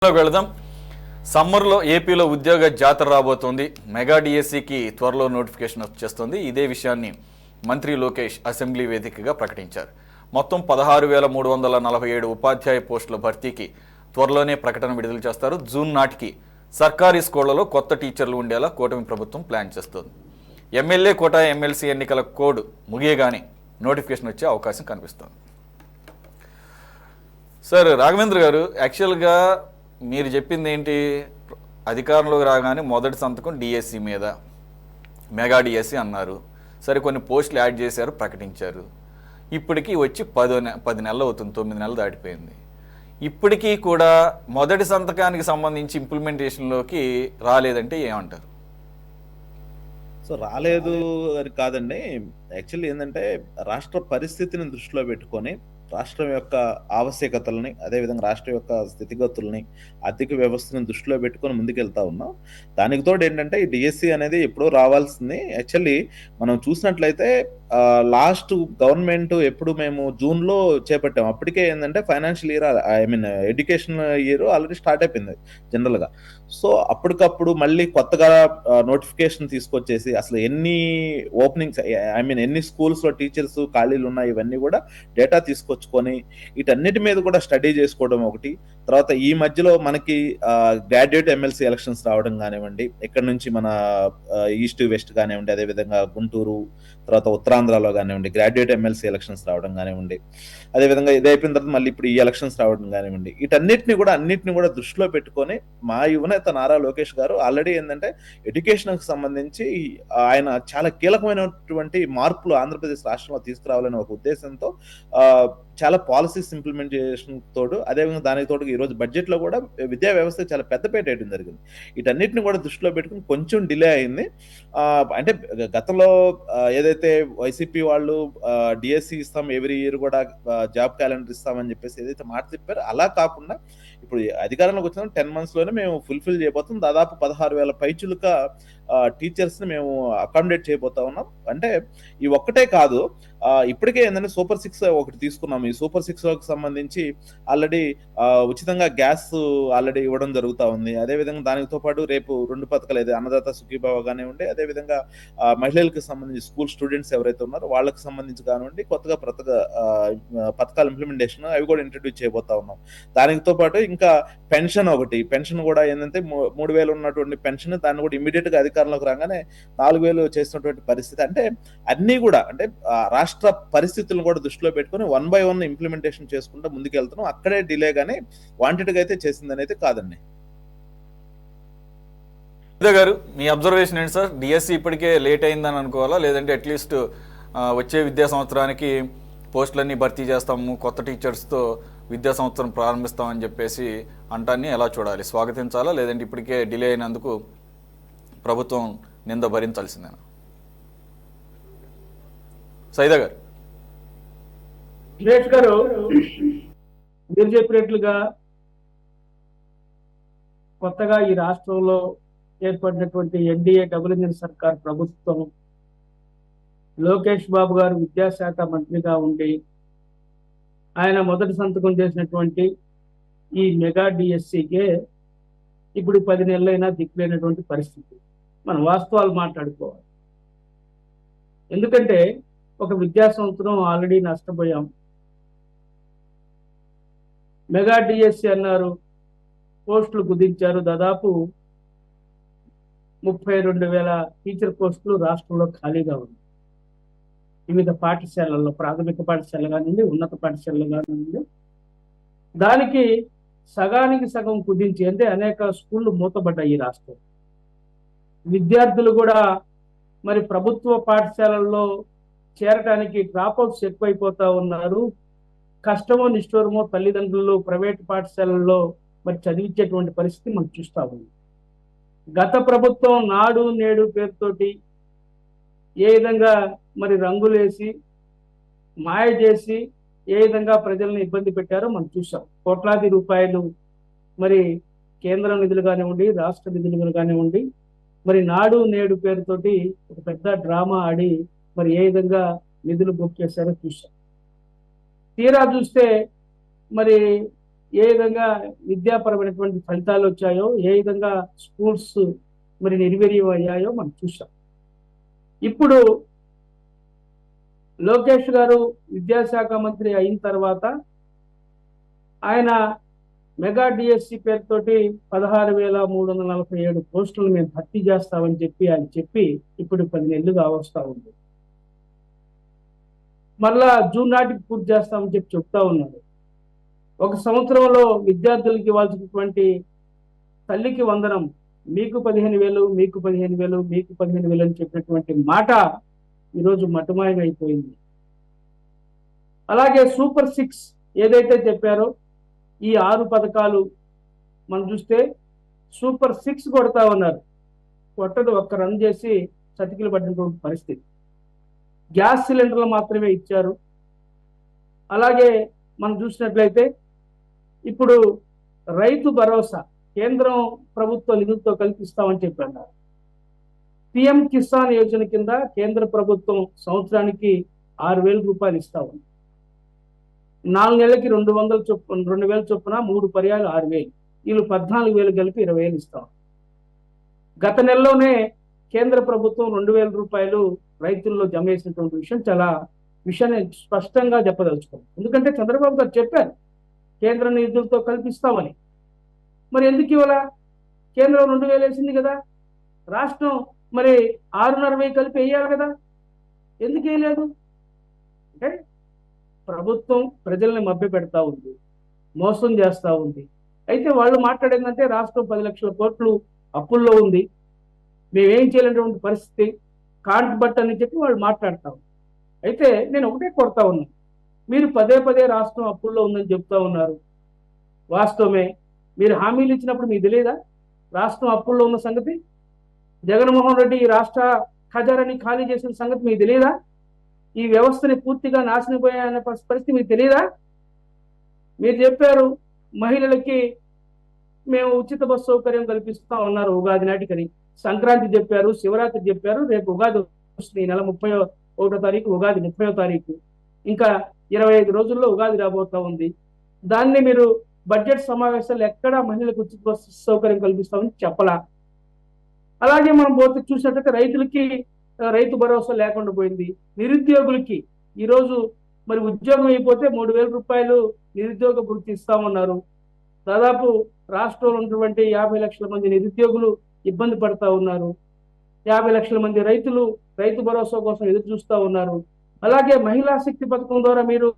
వెళదాం. సమ్మర్లో ఏపీలో ఉద్యోగ జాతర రాబోతోంది. మెగా డిఎస్సికి త్వరలో నోటిఫికేషన్ వచ్చేస్తుంది. ఇదే విషయాన్ని మంత్రి లోకేష్ అసెంబ్లీ వేదికగా ప్రకటించారు. మొత్తం 16,347 ఉపాధ్యాయ పోస్టుల భర్తీకి త్వరలోనే ప్రకటన విడుదల చేస్తారు. జూన్ నాటికి సర్కారీ స్కూళ్లలో కొత్త టీచర్లు ఉండేలా కూటమి ప్రభుత్వం ప్లాన్ చేస్తుంది. ఎమ్మెల్యే కోట, ఎమ్మెల్సీ ఎన్నికల కోడ్ ముగియగానే నోటిఫికేషన్ వచ్చే అవకాశం కనిపిస్తుంది. సార్ రాఘవేంద్ర గారు, యాక్చువల్గా మీరు చెప్పింది ఏంటి? అధికారంలోకి రాగానే మొదటి సంతకం డిఎస్సి మీద, మెగా డిఎస్సి అన్నారు. సరే, కొన్ని పోస్టులు యాడ్ చేశారు, ప్రకటించారు. ఇప్పటికీ వచ్చి 10 నెలలు అవుతుంది, 9 నెలలు దాటిపోయింది. ఇప్పటికీ కూడా మొదటి సంతకానికి సంబంధించి ఇంప్లిమెంటేషన్లోకి రాలేదంటే ఏమంటారు? సో రాలేదు అని కాదండి. యాక్చువల్లీ ఏంటంటే రాష్ట్ర పరిస్థితిని దృష్టిలో పెట్టుకొని రాష్ట్రం యొక్క ఆవశ్యకతల్ని, అదేవిధంగా రాష్ట్రం యొక్క స్థితిగతుల్ని, ఆర్థిక వ్యవస్థను దృష్టిలో పెట్టుకొని ముందుకెళ్తా ఉన్నాం. దానికి తోడు ఏంటంటే ఈ డిఎస్సి అనేది ఎప్పుడో రావాల్సింది. యాక్చువల్లీ మనం చూసినట్లయితే లాస్ట్ గవర్నమెంట్ ఎప్పుడు మేము జూన్లో చేపట్టాం. అప్పటికే ఏంటంటే financial year, education year already start అయిపోయింది జనరల్గా. సో అప్పటికప్పుడు మళ్ళీ కొత్తగా నోటిఫికేషన్ తీసుకొచ్చేసి అసలు ఎన్ని ఓపెనింగ్స్, ఎన్ని స్కూల్స్లో టీచర్స్ ఖాళీలు ఉన్నాయి, ఇవన్నీ కూడా డేటా తీసుకొచ్చుకొని వీటన్నిటి మీద కూడా స్టడీ చేసుకోవడం ఒకటి. తర్వాత ఈ మధ్యలో మనకి గ్రాడ్యుయేట్ ఎమ్మెల్సీ ఎలక్షన్స్ రావడం కానివ్వండి, ఇక్కడ నుంచి మన ఈస్ట్ వెస్ట్ కానివ్వండి, అదేవిధంగా గుంటూరు, తర్వాత ఉత్తరాంధ్రలో కానివ్వండి గ్రాడ్యుయేట్ ఎమ్మెల్సీ ఎలక్షన్స్ రావడం కానివ్వండి, అదేవిధంగా ఇది అయిపోయిన తర్వాత మళ్ళీ ఇప్పుడు ఈ ఎలక్షన్స్ రావడం కానివ్వండి, అన్నిటిని కూడా దృష్టిలో పెట్టుకొని మా యువనేత నారా లోకేష్ గారు ఆల్రెడీ ఏంటంటే ఎడ్యుకేషన్కి సంబంధించి ఆయన చాలా కీలకమైనటువంటి మార్పులు ఆంధ్రప్రదేశ్ రాష్ట్రంలో తీసుకురావాలనే ఒక ఉద్దేశంతో చాలా పాలసీస్ ఇంప్లిమెంటేషన్ తోడు, అదేవిధంగా దానికి తోడు ఈరోజు బడ్జెట్లో కూడా విద్యా వ్యవస్థ చాలా పెద్దపేట వేయడం జరిగింది. వీటన్నిటిని కూడా దృష్టిలో పెట్టుకుని కొంచెం డిలే అయింది. అంటే గతంలో ఏదైతే వైసీపీ వాళ్ళు డిఎస్సి ఇస్తాం, ఎవ్రీ ఇయర్ కూడా జాబ్ క్యాలెండర్ ఇస్తామని చెప్పేసి ఏదైతే మాట చెప్పారో అలా కాకుండా ఇప్పుడు అధికారంలోకి వచ్చిన 10 months లోనే మేము ఫుల్ఫిల్ చేయబోతాం. దాదాపు 16,000 పైచులుక టీచర్స్ని మేము అకామిడేట్ చేయబోతా ఉన్నాం. అంటే ఈ ఒక్కటే కాదు, ఇప్పటికే ఏంటంటే సూపర్ 6 ఒకటి తీసుకున్నాం. ఈ సూపర్ 6కి సంబంధించి ఆల్రెడీ ఉచితంగా గ్యాస్ ఆల్రెడీ ఇవ్వడం జరుగుతూ ఉంది. అదేవిధంగా దానితో పాటు రేపు 2 పథకాలు, అయితే అన్నదాత సుఖీభావ కానివ్వండి, అదేవిధంగా మహిళలకు సంబంధించి స్కూల్ స్టూడెంట్స్ ఎవరైతే ఉన్నారో వాళ్ళకి సంబంధించి కానివ్వండి, కొత్తగా పథకాల ఇంప్లిమెంటేషన్ అవి కూడా ఇంట్రడ్యూస్ చేయబోతా ఉన్నాం. దానితో పాటు ఇంకా పెన్షన్ కూడా ఏంటంటే 3,000 ఉన్నటువంటి పెన్షన్, దాన్ని కూడా ఇమీడియట్ గా అధికారంలోకి రాగానే 4,000 చేసినటువంటి పరిస్థితి. అంటే అన్ని కూడా అంటే రాష్ట్ర పరిస్థితులను కూడా దృష్టిలో పెట్టుకుని 1 by 1 ఇంప్లిమెంటేషన్ చేసుకుంటూ ముందుకెళ్తున్నాం. అక్కడే డిలే గానీ వాంటెడ్ గా అయితే చేసిందని అయితే కాదండి. గారు, మీ అబ్జర్వేషన్ ఏంటి సార్? డిఎస్సి ఇప్పటికే లేట్ అయిందని అనుకోవాలా, లేదంటే అట్లీస్ట్ వచ్చే విద్యా సంవత్సరానికి పోస్టులన్నీ భర్తీ చేస్తాము, కొత్త టీచర్స్తో విద్యా సంవత్సరం ప్రారంభిస్తామని చెప్పేసి అంటాన్ని ఎలా చూడాలి? స్వాగతించాలా, లేదంటే ఇప్పటికే డిలే అయినందుకు ప్రభుత్వం నింద భరించాల్సిందేనా? సైదా గారు. సురేష్ గారు, మీరు చెప్పినట్లుగా కొత్తగా ఈ రాష్ట్రంలో ఏర్పడినటువంటి ఎన్డీఏ డబుల్ ఇంజిన్ సర్కార్ ప్రభుత్వం, లోకేష్ బాబు గారు విద్యాశాఖ మంత్రిగా ఉండి ఆయన మొదటి సంతకం చేసినటువంటి ఈ మెగా డిఎస్సికే ఇప్పుడు 10 నెలలైనా దిక్కులేనటువంటి పరిస్థితి. మనం వాస్తవాలు మాట్లాడుకోవాలి. ఎందుకంటే ఒక విద్యా సంవత్సరం ఆల్రెడీ నష్టపోయాం. మెగా డిఎస్సి అన్నారు, పోస్టులు కుదించారు. దాదాపు 32,000 టీచర్ పోస్టులు రాష్ట్రంలో ఖాళీగా ఉంది. వివిధ పాఠశాలల్లో, ప్రాథమిక పాఠశాల కానివ్వండి, ఉన్నత పాఠశాలలు కానివ్వండి. దానికి సగానికి సగం కుదించి, అంటే అనేక స్కూళ్ళు మూతపడ్డాయి ఈ రాష్ట్రం. విద్యార్థులు కూడా మరి ప్రభుత్వ పాఠశాలల్లో చేరటానికి డ్రాప్అవుట్స్ ఎక్కువైపోతా ఉన్నారు. కష్టమో నిష్ఠూరమో తల్లిదండ్రులు ప్రైవేట్ పాఠశాలల్లో మరి చదివించేటువంటి పరిస్థితి మనం చూస్తా ఉంది. గత ప్రభుత్వం నాడు నేడు పేరుతోటి ఏ విధంగా మరి రంగులేసి మాయ చేసి ఏ విధంగా ప్రజలను ఇబ్బంది పెట్టారో మనం చూసాం. కోట్లాది రూపాయలు మరి కేంద్ర నిధులు కానివ్వండి, రాష్ట్ర నిధులు కానివ్వండి, మరి నాడు నేడు పేరుతోటి ఒక పెద్ద డ్రామా ఆడి మరి ఏ విధంగా నిధులు బుక్ చేశారో చూసాం. తీరా చూస్తే మరి ఏ విధంగా విద్యాపరమైనటువంటి ఫలితాలు వచ్చాయో, ఏ విధంగా స్కూల్స్ మరి నిర్వీర్యం అయ్యాయో మనం చూసాం. ఇప్పుడు లోకేష్ గారు విద్యాశాఖ మంత్రి అయిన తర్వాత ఆయన మెగా డిఎస్సి పేరుతోటి 16,347 పోస్టులు మేము భర్తీ చేస్తామని చెప్పి ఆయన చెప్పి ఇప్పుడు 10 నెలలుగా వస్తా ఉంది. మళ్ళా జూన్ నాటికి పూర్తి చేస్తామని చెప్పి చెప్తా ఉన్నాడు. ఒక సంవత్సరంలో విద్యార్థులకి ఇవ్వాల్సినటువంటి తల్లికి వందనం, మీకు 15,000, మీకు 15,000, మీకు 15,000 అని చెప్పినటువంటి మాట ఈరోజు మటుమాయమైపోయింది. అలాగే సూపర్ 6 ఏదైతే చెప్పారో ఈ 6 పథకాలు మనం చూస్తే సూపర్ 6 కొడతా ఉన్నారు. కొట్టదు, ఒక్క రన్ చేసి చతికిలు పడినటువంటి పరిస్థితి. గ్యాస్ సిలిండర్లు మాత్రమే ఇచ్చారు. అలాగే మనం చూసినట్లయితే ఇప్పుడు రైతు భరోసా కేంద్రం ప్రభుత్వ నిధులతో కల్పిస్తామని చెప్పారు. పిఎం కిసాన్ యోజన కింద కేంద్ర ప్రభుత్వం సంవత్సరానికి 6,000 రూపాయలు ఇస్తా ఉంది. 4 నెలలకి 200 చొప్పున 2,000 చొప్పున 3 పర్యాలు 6,000, వీళ్ళు 14,000 కలిపి 20,000 ఇస్తాం. గత నెలలోనే కేంద్ర ప్రభుత్వం 2,000 రూపాయలు రైతుల్లో జమ చేసినటువంటి విషయాన్ని స్పష్టంగా చెప్పదలుచుకోండి. ఎందుకంటే చంద్రబాబు గారు చెప్పారు కేంద్ర నిధులతో కల్పిస్తామని. మరి ఎందుకు ఇవ్వాల? కేంద్రం 2,000 వేసింది కదా, రాష్ట్రం మరి 6,500 కలిపి వేయాలి కదా, ఎందుకు వేయలేదు? అంటే ప్రభుత్వం ప్రజల్ని మభ్య పెడతా ఉంది, మోసం చేస్తూ ఉంది. అయితే వాళ్ళు మాట్లాడేందంటే రాష్ట్రం 10 లక్షల కోట్లు అప్పుల్లో ఉంది, మేమేం చేయలేనటువంటి పరిస్థితి, కాంట్ బట్ అని చెప్పి వాళ్ళు మాట్లాడతాం. అయితే నేను ఒకటే కొడతా ఉన్నాను, మీరు పదే పదే రాష్ట్రం అప్పుల్లో ఉందని చెప్తా ఉన్నారు. వాస్తవమే, మీరు హామీలు ఇచ్చినప్పుడు మీకు తెలియదా రాష్ట్రం అప్పుల్లో ఉన్న సంగతి? జగన్మోహన్ రెడ్డి ఈ రాష్ట్ర ఖజానాన్ని ఖాళీ చేసిన సంగతి మీకు తెలియదా? ఈ వ్యవస్థని పూర్తిగా నాశనపోయాయన్న పరిస్థితి మీకు తెలియదా? మీరు చెప్పారు మహిళలకి మేము ఉచిత బస్సు సౌకర్యం కల్పిస్తాం అన్నారు ఉగాది నాటికని. సంక్రాంతి చెప్పారు, శివరాత్రి చెప్పారు, రేపు ఉగాది వస్తుంది. ఈ నెల 31వ తారీఖు ఉగాది, 30వ తారీఖు, ఇంకా 25 రోజుల్లో ఉగాది రాబోతా ఉంది. దాన్ని మీరు బడ్జెట్ సమావేశాలు ఎక్కడా మహిళలకు ఉచిత బస్సు సౌకర్యం కల్పిస్తామని చెప్పలా. అలాగే మనం పోతే చూసినట్లయితే రైతులకి రైతు భరోసా లేకుండా పోయింది. నిరుద్యోగులకి ఈరోజు మరి ఉద్యోగం అయిపోతే 3,000 రూపాయలు నిరుద్యోగ వృత్తి ఇస్తామన్నారు. దాదాపు రాష్ట్రంలో ఉన్నటువంటి 50 లక్షల మంది నిరుద్యోగులు ఇబ్బంది పడతా ఉన్నారు. 50 లక్షల మంది రైతులు రైతు భరోసా కోసం ఎదురు చూస్తూ ఉన్నారు. అలాగే మహిళా శక్తి పథకం ద్వారా మీరు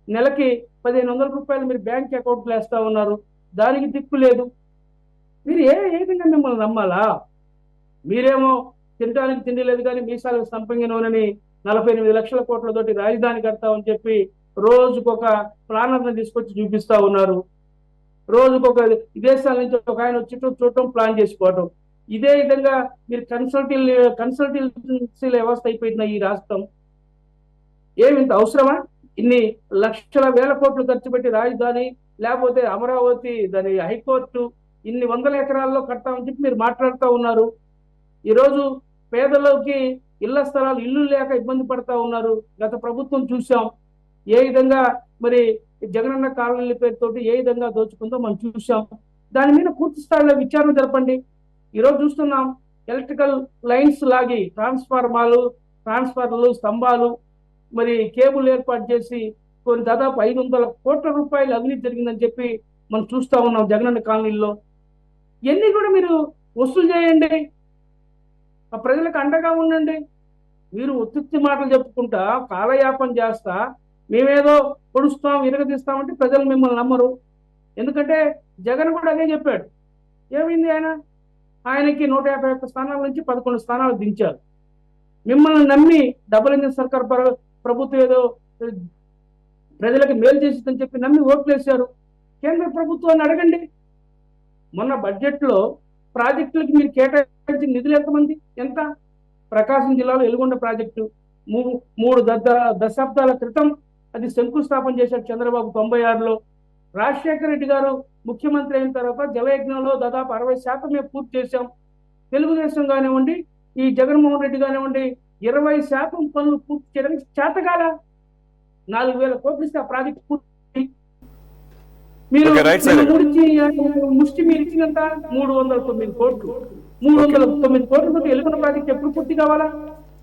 నెలకి 1,500 రూపాయలు మీరు బ్యాంక్ అకౌంట్లో వేస్తా ఉన్నారు, దానికి దిక్కు లేదు. మీరు ఏ విధంగా మిమ్మల్ని నమ్మాలా? మీరేమో తినడానికి తిండి లేదు కానీ మీసాలకు సంపంగి నూనెని 48 లక్షల కోట్లతోటి రాజధాని కడతామని చెప్పి రోజుకొక ప్లానర్ని తీసుకొచ్చి చూపిస్తా ఉన్నారు. రోజుకొక విదేశాల నుంచి ఒక ఆయన వచ్చి చూడటం, ప్లాన్ చేసుకోవటం. ఇదే విధంగా మీరు కన్సల్టెన్సీల వ్యవస్థ అయిపోయింది ఈ రాష్ట్రం. ఏమింత అవసరమా? ఇన్ని లక్షల వేల కోట్లు ఖర్చు పెట్టి రాజధాని, లేకపోతే అమరావతి, దాని హైకోర్టు, ఇన్ని 100 ఎకరాల్లో కడతామని చెప్పి మీరు మాట్లాడుతూ ఉన్నారు. ఈరోజు పేదలకి ఇళ్ల స్థలాలు, ఇల్లు లేక ఇబ్బంది పడతా ఉన్నారు. గత ప్రభుత్వం చూసాం ఏ విధంగా మరి జగనన్న కాలనీల పేరుతోటి ఏ విధంగా దోచుకుందో మనం చూసాం. దాని మీద పూర్తి స్థాయిలో విచారణ జరపండి. ఈరోజు చూస్తున్నాం ఎలక్ట్రికల్ లైన్స్ లాగి ట్రాన్స్ఫార్మర్లు, స్తంభాలు, మరి కేబుల్ ఏర్పాటు చేసి కొన్ని దాదాపు 500 కోట్ల రూపాయలు అవినీతి జరిగిందని చెప్పి మనం చూస్తా ఉన్నాం జగనన్న కాలనీల్లో. ఇవన్నీ కూడా మీరు వసూలు చేయండి, ఆ ప్రజలకు అండగా ఉండండి. మీరు ఉత్తుత్తి మాటలు చెప్పుకుంటా కాలయాపన చేస్తా మేమేదో పొడుస్తాం, విరగదీస్తామంటే ప్రజలు మిమ్మల్ని నమ్మరు. ఎందుకంటే జగన్ కూడా అదే చెప్పాడు. ఏమైంది? ఆయనకి 151 స్థానాల నుంచి 11 స్థానాలు దించారు. మిమ్మల్ని నమ్మి డబుల్ ఇంజిన్ సర్కార్ ప్రభుత్వం ఏదో ప్రజలకు మేలు చేసిందని చెప్పి నమ్మి ఓట్లేశారు. కేంద్ర ప్రభుత్వాన్ని అడగండి. మొన్న బడ్జెట్లో ప్రాజెక్టులకు మీరు కేటాయించిన నిధులు ఎంత? ప్రకాశం జిల్లాలో ఎలుగొండ ప్రాజెక్టు 3 దశాబ్దాల క్రితం అది శంకుస్థాపన చేశారు చంద్రబాబు 96లో. రాజశేఖర రెడ్డి గారు ముఖ్యమంత్రి అయిన తర్వాత జలయజ్ఞంలో దాదాపు 60% మేము పూర్తి చేశాం. తెలుగుదేశం కానివ్వండి, ఈ జగన్మోహన్ రెడ్డి కానివ్వండి 20% పనులు పూర్తి చేయడానికి చేతగాల. 4,000 కోట్లు ఇస్తే ఆ ప్రాజెక్టు పూర్తి. మీరు Okay, right side. ముష్టి మీరు ఇచ్చినంత 309 కోట్లు 309 కోట్లతో ఎలుగున ప్రాజెక్ట్ ఎప్పుడు పూర్తి కావాలా?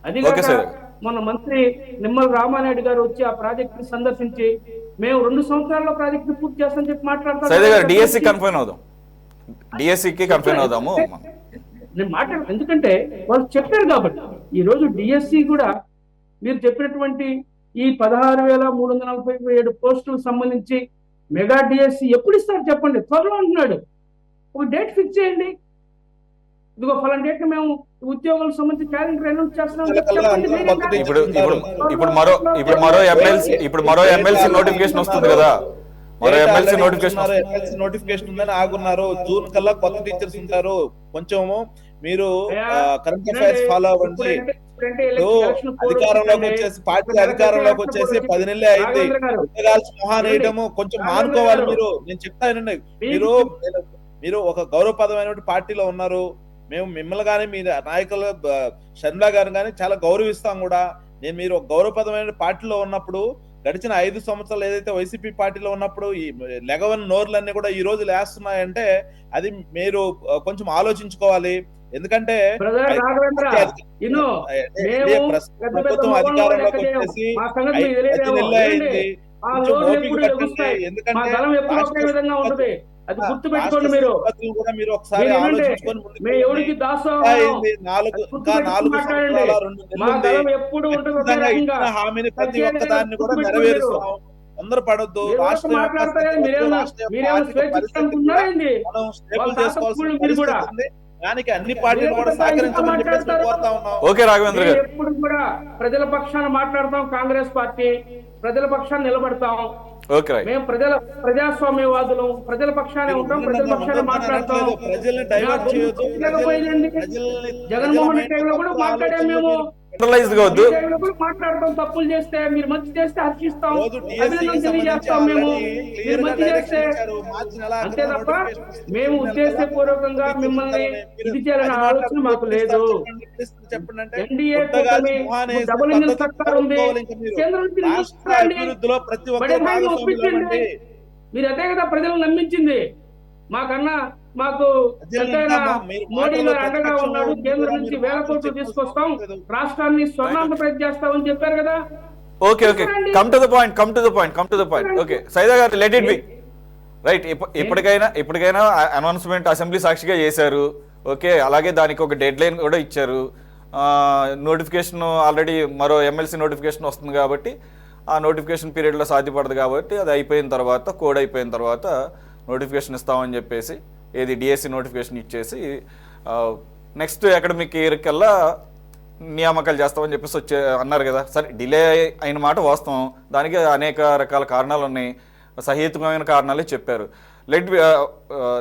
అది Okay, కాక sir. మన మంత్రి నిమ్మల రామానాయుడు గారు వచ్చి ఆ ప్రాజెక్ట్ ని సందర్శించి మేము 2 సంవత్సరాల్లో ప్రాజెక్ట్ పూర్తి చేస్తామని చెప్పి సైదా గారు డిఎస్సి మాట్లాడతారు. కన్ఫైన్ అవుదాం, డిఎస్సికి కన్ఫైన్ అవుదాము. నేను మాట్లాడు, ఎందుకంటే వాళ్ళు చెప్పారు కాబట్టి. ఈ రోజు డిఎస్సి కూడా మీరు చెప్పినటువంటి ఈ 16,347 పోస్టులకు సంబంధించి మెగా డిఎస్సి ఎప్పుడు ఇస్తారు చెప్పండి? త్వరలో అంటున్నాడు. ఒక డేట్ ఫిక్స్ చేయండి. ఇదిగో ఫలానా డేట్ మేము ఉద్యోగులకు సంబంధించి క్యాలెండర్ అనౌన్స్ చేస్తున్నాం చెప్పండి. ఇప్పుడు మరో ఎమ్మెల్సీ నోటిఫికేషన్ వస్తుంది కదా, మరో ఎమ్మెల్సీ నోటిఫికేషన్ ఉందని ఆగున్నారు. జూన్ కల్లా కొత్త టీచర్స్ ఉంటారు. కొంచెము మీరు కరెంట్ అఫైర్స్ ఫాలో అవ్వండి. అధికారంలోకి వచ్చేసి పార్టీ అధికారంలోకి వచ్చేసి 10 నెలలే అయింది. ఉద్యోగాల్సి మొహానేయటము కొంచెం మానుకోవాలి మీరు. నేను చెప్తానండి, మీరు ఒక గౌరవప్రదమైన పార్టీలో ఉన్నారు. మేము మిమ్మల్ని కానీ మీ నాయకులు షర్మిలా గారిని కానీ చాలా గౌరవిస్తాం కూడా. మీరు ఒక గౌరవప్రదమైన పార్టీలో ఉన్నప్పుడు గడిచిన 5 సంవత్సరాలు ఏదైతే వైసీపీ పార్టీలో ఉన్నప్పుడు ఈ లెగవన్ నోర్లన్నీ కూడా ఈ రోజు లేస్తున్నాయంటే అది మీరు కొంచెం ఆలోచించుకోవాలి. ఎందుకంటే ప్రభుత్వం అధికారంలోకి వచ్చేసి 5 నెలలు అయింది. ఎందుకంటే అది గుర్తు పెట్టుకోండి. మీరు ఒకసారి ఆలోచించుకొని ఎవరికి ఎప్పుడు హామీని ప్రతి ఒక్క దాన్ని కూడా నెరవేరుస్తాం. తొందర పడొద్దు. దానికి అన్ని పార్టీలు కూడా సహకరించమని కోరుతా ఉన్నాం. ఓకే రాఘవేంద్ర గారు, ఎప్పుడు కూడా ప్రజల పక్షాన మాట్లాడతాం. కాంగ్రెస్ పార్టీ ప్రజల పక్షాన్ని నిలబడతాం. మేము ప్రజాస్వామ్యవాదులం, ప్రజల పక్షానే ఉంటాం, ప్రజల పక్షాన్ని మాట్లాడతాం. జగన్మోహన్ రెడ్డి టైంలో కూడా మాట్లాడాం. మేము మాట్లాడతాం. తప్పులు చేస్తే మీరు మంచి చేస్తే హర్షిస్తాం, అభినందన తెలియజేస్తాం. మేము మీరు మంచి చేస్తే అంతే తప్ప మేము ఉద్దేశపూర్వకంగా మిమ్మల్ని ఇది చేయాలనే ఆలోచన మాకు లేదు. ఎన్డీఏ డబుల్ ఇంజిన్ సర్కార్ ఉంది. కేంద్రం ఒప్పించండి. మీరు అదే కదా ప్రజలను నమ్మించింది. మాకు మోడీ గారు అండగా ఉన్నాడు. కేంద్రం నుంచి 1000 కోట్లు తీసుకొస్తాం, రాష్ట్రాన్ని స్వర్ణాంధ్రప్రదేశ్ చేస్తామని చెప్పారు కదా. Okay come to the point. Okay Saida గారు, లెట్ ఇట్ బి రైట్. ఇప్పటికైనా అనౌన్స్మెంట్ అసెంబ్లీ సాక్షిగా చేశారు. ఓకే, అలాగే దానికి ఒక డెడ్ లైన్ కూడా ఇచ్చారు. నోటిఫికేషన్ ఆల్రెడీ మరో ఎమ్మెల్సీ నోటిఫికేషన్ వస్తుంది కాబట్టి ఆ నోటిఫికేషన్ పీరియడ్లో సాధ్యపడదు కాబట్టి అది అయిపోయిన తర్వాత, కోడ్ అయిపోయిన తర్వాత నోటిఫికేషన్ ఇస్తామని చెప్పేసి ఏది డిఎస్సి నోటిఫికేషన్ ఇచ్చేసి నెక్స్ట్ అకాడమిక్ ఇయర్ కల్లా నియామకాలు చేస్తామని చెప్పేసి అన్నారు కదా. సరే, డిలే అయిన మాట వాస్తవం. దానికి అనేక రకాల కారణాలు ఉన్నాయి, సహేతుకమైన కారణాలే చెప్పారు.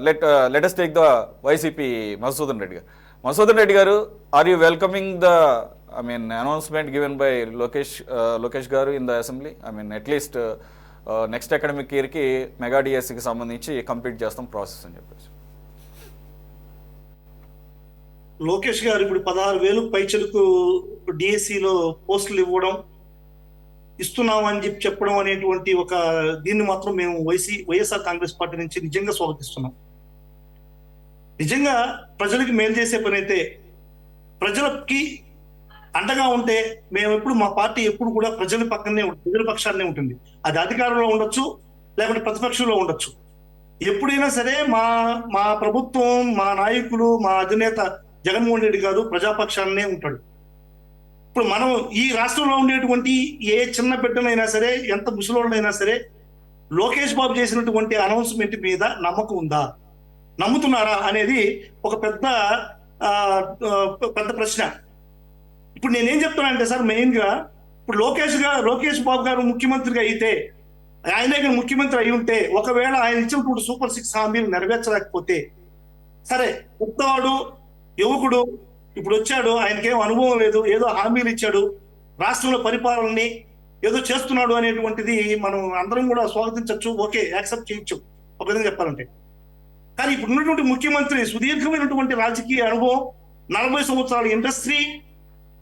Let us take the YCP Madhusudan Reddy garu. Are you welcoming the announcement given by Lokesh garu in the assembly? At least next academic ఇయర్కి మెగా డిఎస్సికి సంబంధించి కంప్లీట్ చేస్తాం ప్రాసెస్ అని చెప్పేసి. లోకేష్ గారు ఇప్పుడు 16,000 పైచలకు డిఎస్సిలో పోస్టులు ఇస్తున్నాం అని చెప్పడం అనేటువంటి ఒక దీన్ని మాత్రం మేము వైఎస్ఆర్ కాంగ్రెస్ పార్టీ నుంచి నిజంగా స్వాగతిస్తున్నాం. నిజంగా ప్రజలకి మేలు చేసే పని అయితే, ప్రజలకి అండగా ఉంటే మేము ఎప్పుడు, మా పార్టీ ఎప్పుడు కూడా ప్రజల పక్షాన్నే ఉంటుంది. అది అధికారంలో ఉండొచ్చు, లేకుంటే ప్రతిపక్షంలో ఉండొచ్చు. ఎప్పుడైనా సరే మా ప్రభుత్వం, మా నాయకులు, మా అధినేత జగన్మోహన్ రెడ్డి గారు ప్రజాపక్షాన్నే ఉంటాడు. ఇప్పుడు మనం ఈ రాష్ట్రంలో ఉండేటువంటి ఏ చిన్న బిడ్డనైనా సరే, ఎంత ముసలోళ్ళైనా సరే, లోకేష్ బాబు చేసినటువంటి అనౌన్స్మెంట్ మీద నమ్మకం ఉందా, నమ్ముతున్నారా అనేది ఒక పెద్ద ప్రశ్న. ఇప్పుడు నేనేం చెప్తున్నానంటే సార్, మెయిన్ గా ఇప్పుడు లోకేష్ బాబు గారు ముఖ్యమంత్రిగా అయితే, ఆయనే ముఖ్యమంత్రి అయి ఉంటే, ఒకవేళ ఆయన ఇచ్చినటువంటి సూపర్ 6 హామీలు నెరవేర్చలేకపోతే, సరే కొత్తవాడు యువకుడు ఇప్పుడు వచ్చాడు, ఆయనకేం అనుభవం లేదు, ఏదో హామీలు ఇచ్చాడు, రాష్ట్రంలో పరిపాలనని ఏదో చేస్తున్నాడు అనేటువంటిది మనం అందరం కూడా స్వాగతించవచ్చు, ఓకే, యాక్సెప్ట్ చేయొచ్చు ఒక విధంగా చెప్పాలంటే. కానీ ఇప్పుడు ఉన్నటువంటి ముఖ్యమంత్రి సుదీర్ఘమైనటువంటి రాజకీయ అనుభవం, 40 సంవత్సరాల ఇండస్ట్రీ,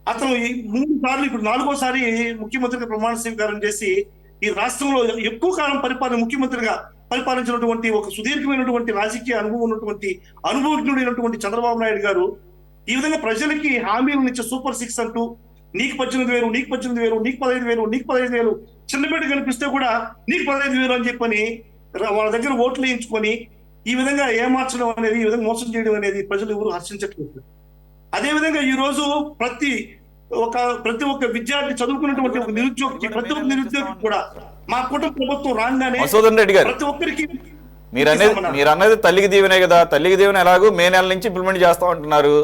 అతను 3 సార్లు, ఇప్పుడు 4వ సారి ముఖ్యమంత్రిగా ప్రమాణ స్వీకారం చేసి ఈ రాష్ట్రంలో ఎక్కువ కాలం పరిపాలన ముఖ్యమంత్రిగా పరిపాలించినటువంటి ఒక సుదీర్ఘమైనటువంటి రాజకీయ అనుభవం ఉన్నటువంటి అనుభవజ్ఞుడైనటువంటి చంద్రబాబు నాయుడు గారు ఈ విధంగా ప్రజలకి హామీలను ఇచ్చే సూపర్ 6 అంటూ నీకు 18,000, నీకు 18,000, నీకు 15,000, నీకు 15,000, చిన్నపేట కనిపిస్తే కూడా నీకు 15,000 అని చెప్పని వాళ్ళ దగ్గర ఓట్లు వేయించుకొని ఈ విధంగా ఏమార్చడం అనేది, ఈ విధంగా మోసం చేయడం అనేది ప్రజలు ఎవరు హర్షించట్లేదు. అదేవిధంగా ఈ రోజు ప్రతి ఒక్క విద్యార్థి, చదువుకున్నటువంటి ఒక నిరుద్యోగి, ప్రతి ఒక్క నిరుద్యోగి కూడా మా కుటుంబ ప్రభుత్వం రాగానే మధుసూదన్ రెడ్డి గారు, ప్రతి ఒక్కరికి మీరు అనేది తల్లికి దీవెనే కదా, తల్లికి దీవెన ఎలాగో మే నెల నుంచి ఇంప్లిమెంట్ చేస్తాం అంటున్నారు.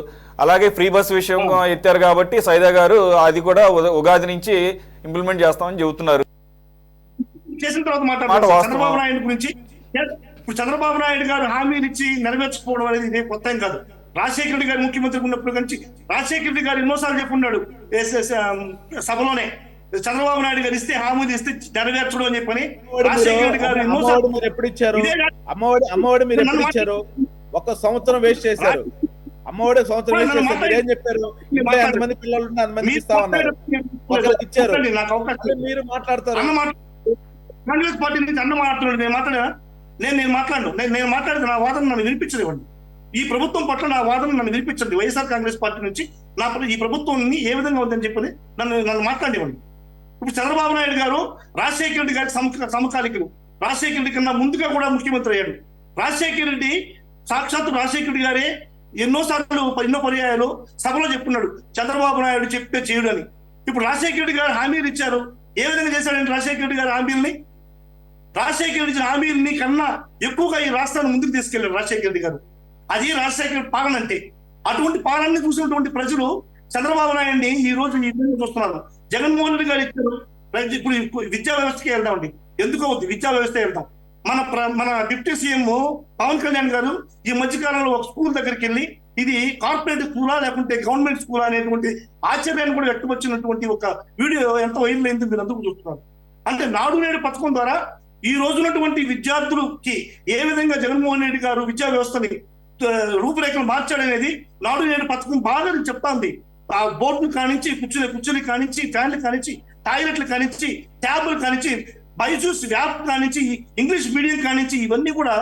అలాగే ఫ్రీ బస్ విషయం ఎత్తారు కాబట్టి సైదా గారు అది కూడా ఉగాది నుంచి ఇంప్లిమెంట్ చేస్తామని చెబుతున్నారు. చేసిన తర్వాత మాట్లాడుతున్నారు చంద్రబాబు నాయుడు గురించి. ఇప్పుడు చంద్రబాబు నాయుడు గారు హామీలు ఇచ్చి నెరవేర్చుకోవడం అనేది ఇదే కొత్త ఏం కాదు. రాజశేఖర రెడ్డి గారు ముఖ్యమంత్రి ఉన్నప్పుడు నుంచి రాజశేఖర రెడ్డి గారు ఎన్నోసార్లు చెప్పున్నాడు సభలోనే, చంద్రబాబు నాయుడు గారు ఇస్తే హామీలు ఇస్తే నెరవేర్చడం అని చెప్పని. రాజశేఖర రెడ్డి గారు మీరు ఎప్పుడు ఇచ్చారు అమ్మఒడి? మీరు ఎప్పుడు ఇచ్చారు? ఒక సంవత్సరం వేస్ట్ చేశారు. అమ్మఒడి సంవత్సరం వేస్ట్ చేశారు. మీరు ఏం చెప్పారు? ఎంతమంది పిల్లలు ఉంటే అంతమందికి ఇస్తామన్నారు. ఒకరికి ఇచ్చారు. మీరు మాట్లాడతారు. కాంగ్రెస్ పార్టీ నుంచి అన్న మాట్లాడు. నేను మాట్లాడా? నేను మాట్లాడితే నా వాదన నన్ను వినిపించలేవండి. ఈ ప్రభుత్వం పట్ల నా వాదన నన్ను వినిపించండి. వైఎస్ఆర్ కాంగ్రెస్ పార్టీ నుంచి ఈ ప్రభుత్వాన్ని ఏ విధంగా ఉందని చెప్పని నన్ను మాట్లాడేవాడిని. ఇప్పుడు చంద్రబాబు నాయుడు గారు రాజశేఖర రెడ్డి గారికి సమకాలికులు. రాజశేఖర రెడ్డి కన్నా ముందుగా కూడా ముఖ్యమంత్రి అయ్యాడు. రాజశేఖర రెడ్డి సాక్షాత్తు రాజశేఖర రెడ్డి గారే ఎన్నో పర్యాయాలు సభలో చెప్పున్నాడు చంద్రబాబు నాయుడు చెప్తే చేయడు అని. ఇప్పుడు రాజశేఖర రెడ్డి గారు హామీలు ఇచ్చారు. ఏ విధంగా చేశాడంటే రాజశేఖర రెడ్డి గారు రాజశేఖర రెడ్డి హామీలని కన్నా ఎక్కువగా ఈ రాష్ట్రాన్ని ముందుకు తీసుకెళ్లారు రాజశేఖర రెడ్డి గారు. అది రాజశేఖర పాలన అంటే. అటువంటి పాలనని చూసినటువంటి ప్రజలు చంద్రబాబు నాయుడిని ఈ రోజు ఈ విధంగా చూస్తున్నారు. జగన్మోహన్ రెడ్డి గారు ఇచ్చారు. ఇప్పుడు విద్యా వ్యవస్థకి వెళ్దామండి. ఎందుకో విద్యా వ్యవస్థ వెళ్దాం. మన డిప్యూటీ సీఎం పవన్ కళ్యాణ్ గారు ఈ మధ్యకాలంలో ఒక స్కూల్ దగ్గరికి వెళ్ళి ఇది కార్పొరేట్ స్కూలా లేకుంటే గవర్నమెంట్ స్కూలా అనేటువంటి ఆశ్చర్యాన్ని కూడా వ్యక్తపరిచినటువంటి ఒక వీడియో ఎంత వైరల్ అయింది మీరు అందుకు చూస్తున్నారు. అంటే నాడు నేడు పథకం ద్వారా ఈ రోజున్నటువంటి విద్యార్థులకి ఏ విధంగా జగన్మోహన్ రెడ్డి గారు విద్యా వ్యవస్థని రూపురేఖలు మార్చాడనేది నాడు నేడు పథకం బాగా చెప్తాంది. ఆ బోర్డులు కానించి కుర్చీలు కానించి, ఫ్యాన్లు కానించి, టాయిలెట్లు కానించి, ట్యాబ్లు కానించి, బైజూస్ యాప్ కానించి, ఇంగ్లీష్ మీడియం కానించి, ఇవన్నీ కూడా